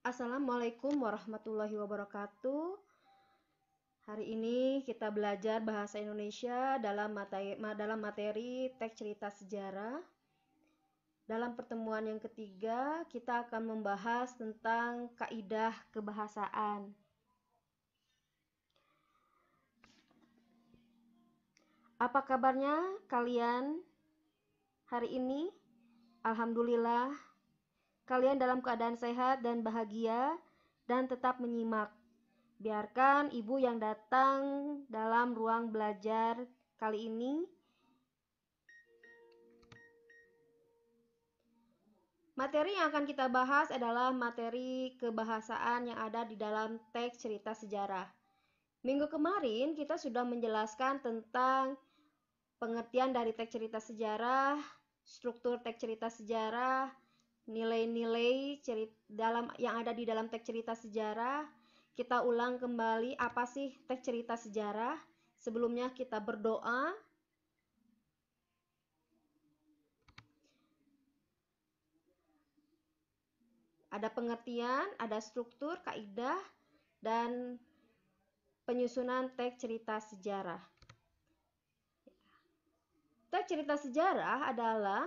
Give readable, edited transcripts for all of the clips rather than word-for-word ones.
Assalamualaikum warahmatullahi wabarakatuh. Hari ini kita belajar bahasa Indonesia dalam materi teks cerita sejarah. Dalam pertemuan yang ketiga, kita akan membahas tentang kaidah kebahasaan. Apa kabarnya kalian hari ini? Alhamdulillah, kalian dalam keadaan sehat dan bahagia dan tetap menyimak. Biarkan ibu yang datang dalam ruang belajar kali ini. Materi yang akan kita bahas adalah materi kebahasaan yang ada di dalam teks cerita sejarah. Minggu kemarin kita sudah menjelaskan tentang pengertian dari teks cerita sejarah, struktur teks cerita sejarah, nilai-nilai yang ada di dalam teks cerita sejarah. Kita ulang kembali apa sih teks cerita sejarah. Sebelumnya kita berdoa. Ada pengertian, ada struktur, kaidah, dan penyusunan teks cerita sejarah. Teks cerita sejarah adalah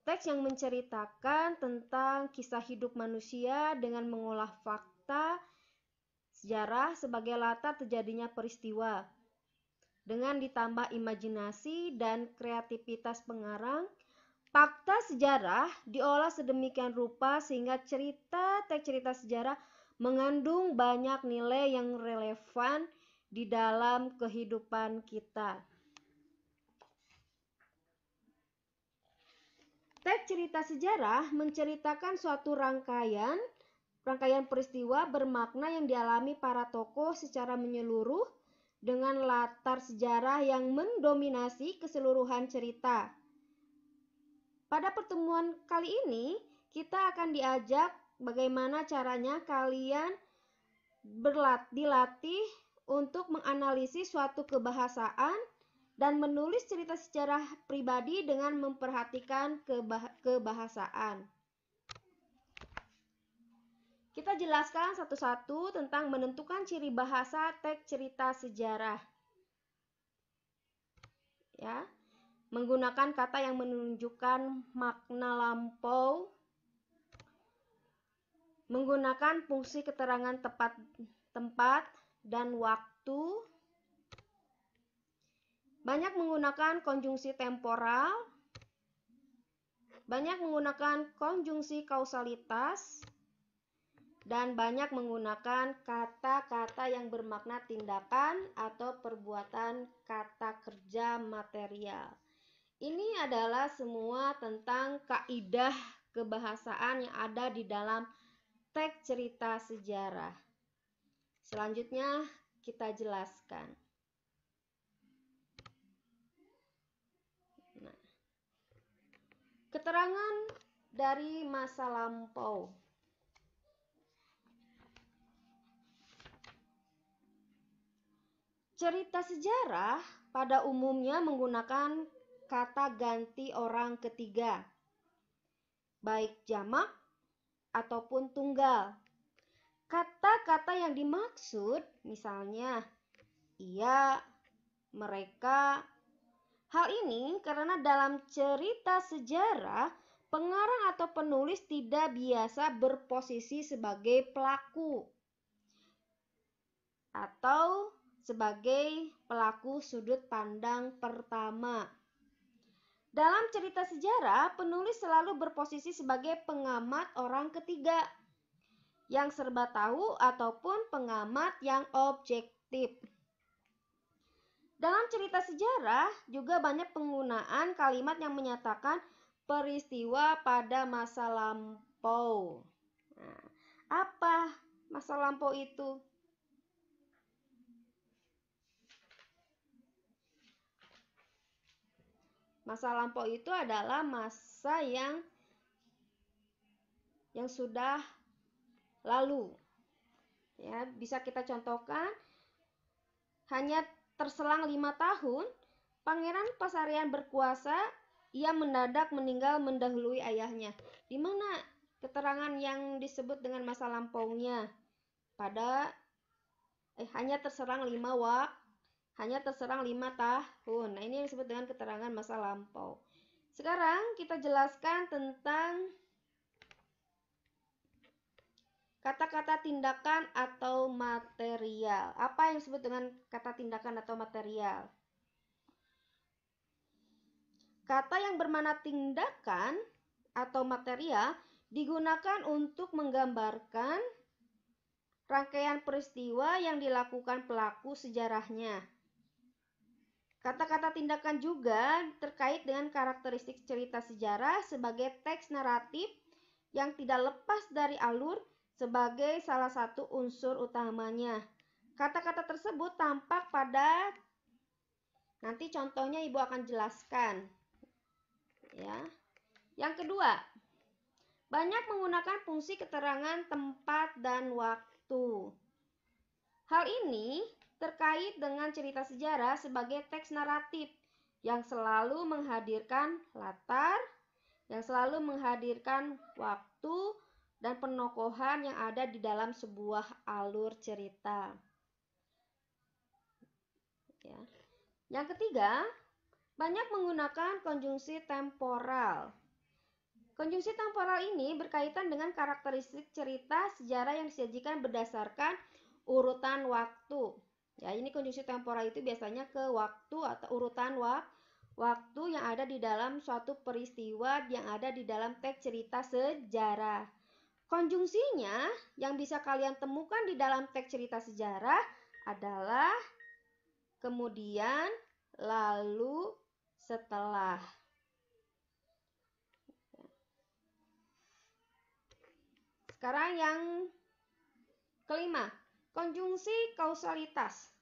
teks yang menceritakan tentang kisah hidup manusia dengan mengolah fakta sejarah sebagai latar terjadinya peristiwa. Dengan ditambah imajinasi dan kreativitas pengarang, fakta sejarah diolah sedemikian rupa sehingga teks cerita sejarah mengandung banyak nilai yang relevan di dalam kehidupan kita. Teks cerita sejarah menceritakan suatu rangkaian peristiwa bermakna yang dialami para tokoh secara menyeluruh dengan latar sejarah yang mendominasi keseluruhan cerita. Pada pertemuan kali ini, kita akan diajak bagaimana caranya kalian dilatih untuk menganalisis suatu kebahasaan dan menulis cerita sejarah pribadi dengan memperhatikan kebahasaan. Kita jelaskan satu-satu tentang menentukan ciri bahasa teks cerita sejarah. Ya, menggunakan kata yang menunjukkan makna lampau, menggunakan fungsi keterangan tempat dan waktu, banyak menggunakan konjungsi temporal, banyak menggunakan konjungsi kausalitas, dan banyak menggunakan kata-kata yang bermakna tindakan atau perbuatan kata kerja material. Ini adalah semua tentang kaidah kebahasaan yang ada di dalam teks cerita sejarah. Selanjutnya kita jelaskan. Keterangan dari masa lampau. Cerita sejarah pada umumnya menggunakan kata ganti orang ketiga, baik jamak ataupun tunggal. Kata-kata yang dimaksud misalnya ia, mereka. Hal ini karena dalam cerita sejarah, pengarang atau penulis tidak biasa berposisi sebagai pelaku atau sebagai pelaku sudut pandang pertama. Dalam cerita sejarah, penulis selalu berposisi sebagai pengamat orang ketiga yang serba tahu ataupun pengamat yang objektif. Dalam cerita sejarah juga banyak penggunaan kalimat yang menyatakan peristiwa pada masa lampau. Nah, apa masa lampau itu? Masa lampau itu adalah masa yang sudah lalu. Ya, bisa kita contohkan, hanya terselang 5 tahun, Pangeran Pasarian berkuasa, ia mendadak meninggal mendahului ayahnya. Di mana keterangan yang disebut dengan masa lampaunya pada hanya terserang 5 tahun. Nah, ini yang disebut dengan keterangan masa lampau. Sekarang kita jelaskan tentang kata-kata tindakan atau material. Apa yang disebut dengan kata tindakan atau material? Kata yang bermakna tindakan atau material digunakan untuk menggambarkan rangkaian peristiwa yang dilakukan pelaku sejarahnya. Kata-kata tindakan juga terkait dengan karakteristik cerita sejarah sebagai teks naratif yang tidak lepas dari alur sebagai salah satu unsur utamanya. Kata-kata tersebut tampak pada, nanti contohnya Ibu akan jelaskan. Ya. Yang kedua, banyak menggunakan fungsi keterangan tempat dan waktu. Hal ini terkait dengan cerita sejarah sebagai teks naratif yang selalu menghadirkan latar, yang selalu menghadirkan waktu dan penokohan yang ada di dalam sebuah alur cerita. Ya. Yang ketiga, banyak menggunakan konjungsi temporal. Konjungsi temporal ini berkaitan dengan karakteristik cerita sejarah yang disajikan berdasarkan urutan waktu. Ya, ini konjungsi temporal itu biasanya ke waktu atau urutan waktu yang ada di dalam suatu peristiwa yang ada di dalam teks cerita sejarah. Konjungsinya yang bisa kalian temukan di dalam teks cerita sejarah adalah kemudian, lalu, setelah. Sekarang yang kelima, konjungsi kausalitas.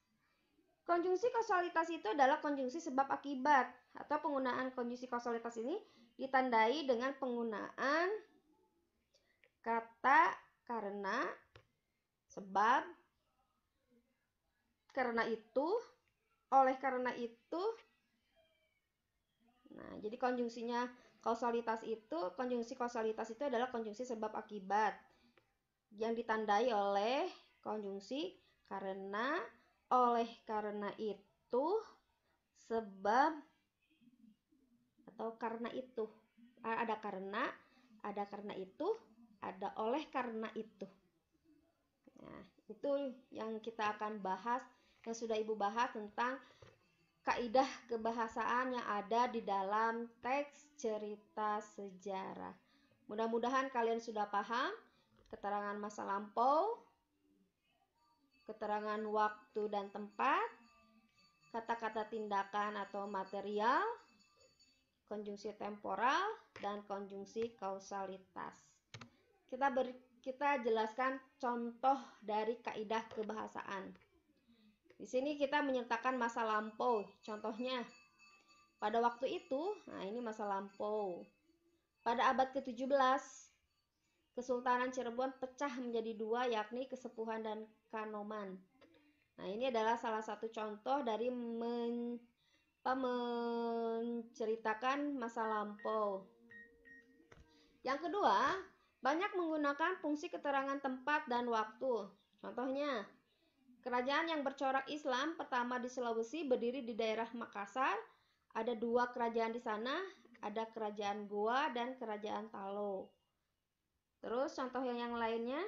Konjungsi kausalitas itu adalah konjungsi sebab akibat, atau penggunaan konjungsi kausalitas ini ditandai dengan penggunaan kata karena, sebab, karena itu, oleh karena itu. Nah, jadi konjungsi kausalitas itu adalah konjungsi sebab akibat yang ditandai oleh konjungsi karena, oleh karena itu, sebab, atau karena itu. Ada karena itu, ada oleh karena itu. Nah, itu yang kita akan bahas, yang sudah Ibu bahas tentang kaidah kebahasaan yang ada di dalam teks cerita sejarah. Mudah-mudahan kalian sudah paham keterangan masa lampau, keterangan waktu dan tempat, kata-kata tindakan atau material, konjungsi temporal, dan konjungsi kausalitas. Kita jelaskan contoh dari kaidah kebahasaan. Di sini kita menyertakan masa lampau. Contohnya, pada waktu itu, nah ini masa lampau. Pada abad ke-17, Kesultanan Cirebon pecah menjadi dua, yakni Kesepuhan dan Kanoman. Nah, ini adalah salah satu contoh dari menceritakan masa lampau. Yang kedua, banyak menggunakan fungsi keterangan tempat dan waktu. Contohnya, kerajaan yang bercorak Islam pertama di Sulawesi berdiri di daerah Makassar. Ada dua kerajaan di sana, ada kerajaan Goa dan kerajaan Talo. Terus contoh yang lainnya,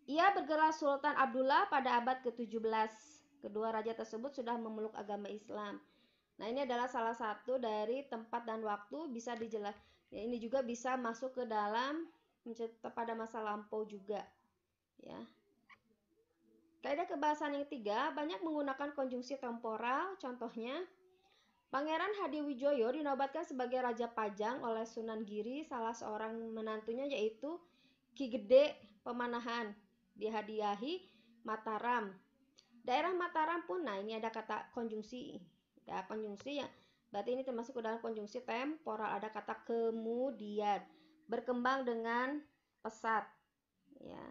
ia bergelar Sultan Abdullah pada abad ke-17. Kedua raja tersebut sudah memeluk agama Islam. Nah, ini adalah salah satu dari tempat dan waktu, bisa dijelaskan. Ya, ini juga bisa masuk ke dalam pada masa lampau juga. Ya. Kaidah kebahasaan yang ketiga, banyak menggunakan konjungsi temporal. Contohnya, Pangeran Hadiwijoyo dinobatkan sebagai Raja Pajang oleh Sunan Giri, salah seorang menantunya yaitu Ki Gede Pemanahan, dihadiahi Mataram. Daerah Mataram pun, nah ini ada kata konjungsi. Ya, konjungsi ya, berarti ini termasuk ke dalam konjungsi temporal. Ada kata kemudian, berkembang dengan pesat. Ya.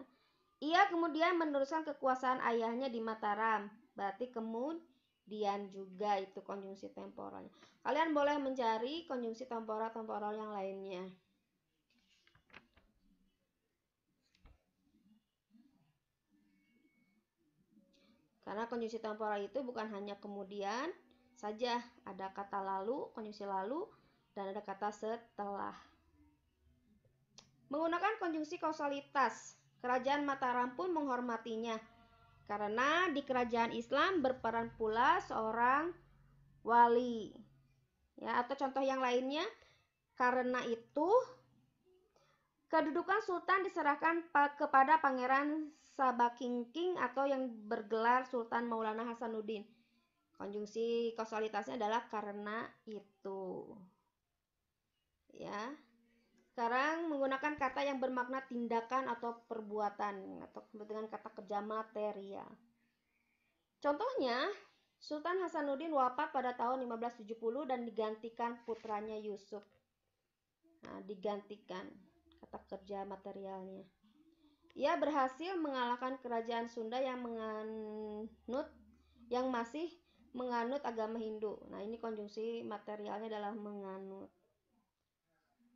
Ia kemudian meneruskan kekuasaan ayahnya di Mataram. Berarti kemudian kemudian juga itu konjungsi temporalnya. Kalian boleh mencari konjungsi temporal yang lainnya. Karena konjungsi temporal itu bukan hanya kemudian saja, ada kata lalu, konjungsi lalu, dan ada kata setelah. Menggunakan konjungsi kausalitas, kerajaan Mataram pun menghormatinya. Karena di kerajaan Islam berperan pula seorang wali. Ya, atau contoh yang lainnya, karena itu kedudukan sultan diserahkan kepada Pangeran Sabakingking atau yang bergelar Sultan Maulana Hasanuddin. Konjungsi kausalitasnya adalah karena itu. Ya. Sekarang menggunakan kata yang bermakna tindakan atau perbuatan atau dengan kata kerja material. Contohnya, Sultan Hasanuddin wafat pada tahun 1570 dan digantikan putranya Yusuf. Nah, digantikan kata kerja materialnya. Ia berhasil mengalahkan kerajaan Sunda yang masih menganut agama Hindu. Nah, ini konjungsi materialnya adalah menganut.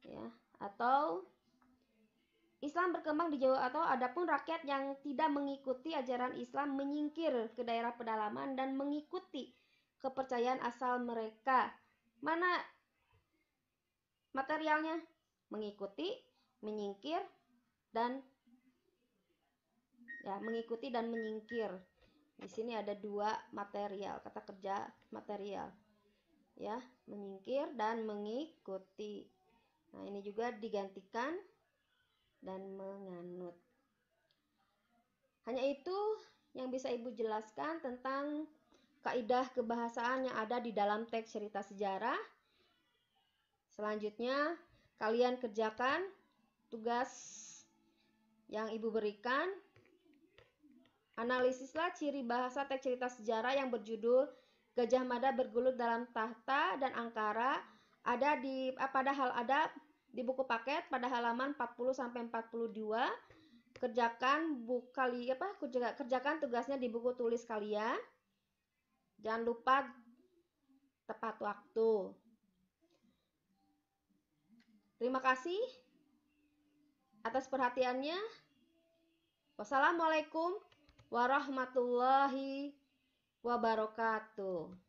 Ya, atau Islam berkembang di Jawa, atau adapun rakyat yang tidak mengikuti ajaran Islam menyingkir ke daerah pedalaman dan mengikuti kepercayaan asal mereka. Mana materialnya? Mengikuti, menyingkir, dan mengikuti dan menyingkir. Di sini ada dua material, kata kerja material. Ya, menyingkir dan mengikuti. Nah, ini juga digantikan dan menganut. Hanya itu yang bisa Ibu jelaskan tentang kaidah kebahasaan yang ada di dalam teks cerita sejarah. Selanjutnya, kalian kerjakan tugas yang Ibu berikan. Analisislah ciri bahasa teks cerita sejarah yang berjudul Gajah Mada bergelut dalam tahta dan angkara ada di buku paket pada halaman 40 sampai 42. Kerjakan tugasnya di buku tulis kalian. Jangan lupa tepat waktu. Terima kasih atas perhatiannya. Wassalamualaikum warahmatullahi wabarakatuh.